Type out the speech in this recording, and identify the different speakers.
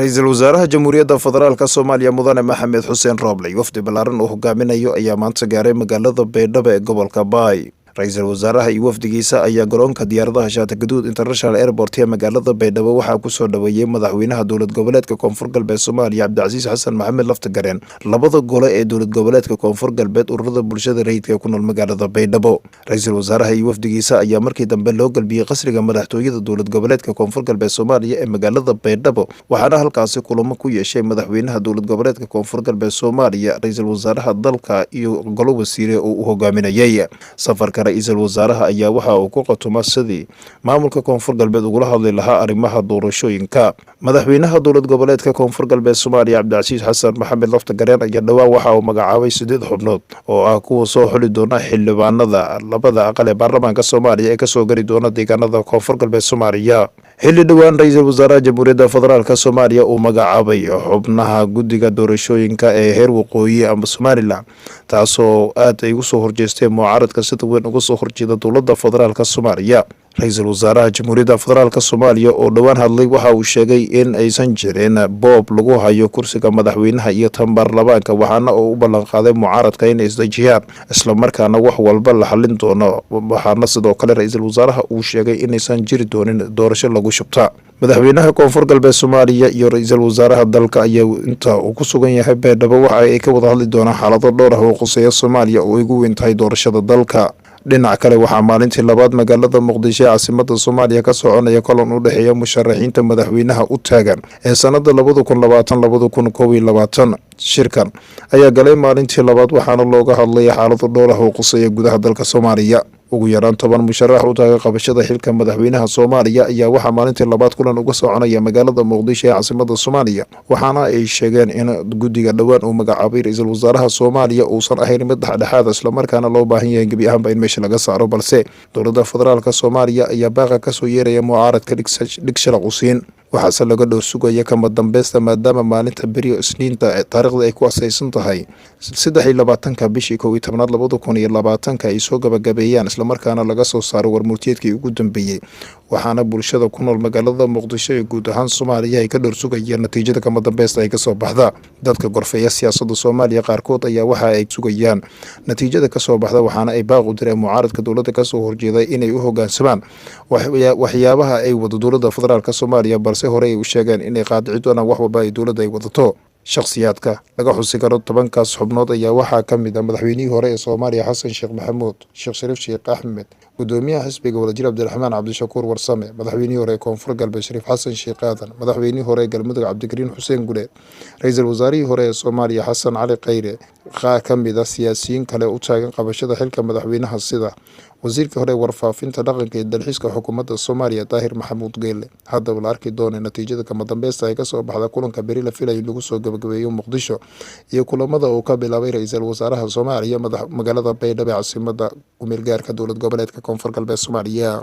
Speaker 1: Raiisulwasaraha Jamhuuriyadda Federaalka Soomaaliya Mudane Maxamed Xuseen Rooble wafdi ballaaran oo hogaaminayo ayaa maanta gaaray magalada baydhabo ee gobolka Baay. Raiisul Wasaaraha iyo wafdigiisa ayaa garoonka diyaaradaha Shaati Gaduud International Airport ee magalada Baydhabo waxaa ku soo dhaweeyay madaxweynaha dowlad goboleedka Koonfur Galbeed Soomaaliya Cabdicasiis Xasan Maxamed Laftagareen labada gole ee dowlad goboleedka Koonfur Galbeed ururada bulshada rayidka ee ku nool magaalada Baydhabo. Raiisul Wasaaraha iyo wafdigiisa ayaa markii dambe loo galbiyay qasriga madaxtooyada dowlad goboleedka Koonfur Galbeed Soomaaliya ee magaalada Baydhabo waxaana halkaasi kulamo ku yeeshay madaxweynaha dowlad goboleedka Koonfur Galbeed Soomaaliya Raiisul Wasaaraha dalka iyo golo wasiire oo uu hogaaminayay. Safarka Raiisul Wasaaraha ayaa waxa uu ku qotoma sidii maamulka Koonfur Galbeed ugula hadli lahaa arrimaha doorashooyinka. Madaxweynaha dowlad goboleedka Koonfur Galbeed Soomaaliya Cabdicasiis Xasan Maxamed Laftagareen ayaa dhawaan waxa uu magacaabay 8 xubnood oo ah kuwa soo xuli doona xildhibaanada labada aqal ee baarlamaanka Soomaaliya ee ka soo gari doona deegaanada Koonfur Galbeed Soomaaliya. xilli dhawaan Raiisul Wasaaraha Jamhuuriyadda Federaalka Soomaaliya uu magacaabay xubnaha guddiga doorashooyinka ee heer waqooyi ama Somaliland taasoo aad ay ugu soo horjeesteen mucaaradka sida weyn uga soo horjeeda dowladda federaalka Soomaaliya. Raiisul Wasaaraha Jamhuuriyadda Federaalka Soomaaliya oo dhawaan hadlay waxa uu sheegay in aysan jirin boob lagu hayo kursiga madaxweynaha iyo tan baarlamaanka waxaana uu u ballan qaaday mucaaradka inay isdajiyaan isla markaana wax walba la xalin doono. Waxaana sidoo kale Raiisul Wasaaraha uu sheegay inaysan jiri doonin doorasho lagu shubta. Madaxweynaha Koonfur Galbeed Soomaaliya iyo Raiisul Wasaaraha dalka ayaa inta uu ku sugan yahay Baydhabo waxa ay ka wada hadli doonaan xaalado dhowr ah oo quseeya Soomaaliya oo ugu weyn tahay doorashada dalka. dhinaca kale waxaa maalintii labaad magaalada Muqdisho ee caasimadda Soomaaliya ka soconaya kulan u dhaxeeya musharaxiinta madaxweynaha u taagan ee sanada 2020-2021. shirkan ayaa galay maalintii labaad waxaana looga hadlay xaalado dhowr ah oo quseeya gudaha dalka Soomaaliya. ugu yaraan 10 musharax u taagan qabashada xilka madaxweynaha Soomaaliya ayaa waxaa maalintii labaad kulan uga soconaya magaalada Muqdisho ee caasimadda Soomaaliya waxaana ay sheegeen in guddiga dhawaan uu magacaabay Raiisul Wasaaraha Soomaaliya uusan ahayn mid dhexdhexaad isla markaana loo baahan yahay gebi ahaanba in meesha laga saaro balse dowladda federaalka Soomaaliya ayaa baaqa ka soo yeeraya mucaaradka dhigshala qusiin waxaase laga dhowr sugaya kama dambaysta maadaama maalinta beriyo Isniinta ee taariikhda ay ku asaysan tahay 23 bishii 11 2020 ay soo gabagabeeyaan isla markaana laga soo saaro warmurtiyeedkii ugu dambeeyay waxaana bulshada ku nool magaalada Muqdisho ee guud ahaan Soomaaliya ay ka dhowr sugayaan natiijada kama dambaysta ay ka soo baxda. dadka gorfeeya siyaasadda Soomaaliya qaarkood ayaa waxa ay sugayaan natiijada ka soo baxda waxaana ay baaq u direen mucaaradka dowladda ka soo horjeeday inay u hoggaansamaan waxyaabaha ay wado dowladda federaalka Soomaaliya balse hore ay u sheegeen inay qaadici doonaan wax walba ay dowladda ay wadato. shakhsiyaadka laga xusi karo 10kaas xubnood ayaa waxaa ka mid ah madaxweynihii hore ee Soomaaliya Xasan Sheekh Maxamuud, Sheekh Shariif Sheekh Axmed, gudoomiyaha xisbiga wadajir Cabdiraxmaan Cabdishakuur Warsame, madaxweynihii hore ee Koonfur Galbeed Shariif Xasan Sheekh Aadan, madaxweynihii hore ee Galmudug Cabdikariin Xuseen Guleed, Raiisul Wasaarihii hore ee Soomaaliya Xasan Cali Khayre, qaar ka mid ah siyaasiyiin kale u taagan qabashada xilka madaxweynaha sida wasiirka hore warfaafinta dhaqanka ee dalxiiska xukuumadda Soomaaliya Daahir Maxamuud Geelle. haddaba la arki doono natiijada kama dambaysta ay ka soo baxda kulanka beri la filayo lagu soo gabagabeeyo Muqdisho iyo kulamada uu ka bilaabay Raiisul Wasaaraha Soomaaliya magaalada Baydhabo caasimadda ku meel gaarka dowlad goboleedka Koonfur Galbeed Soomaaliya.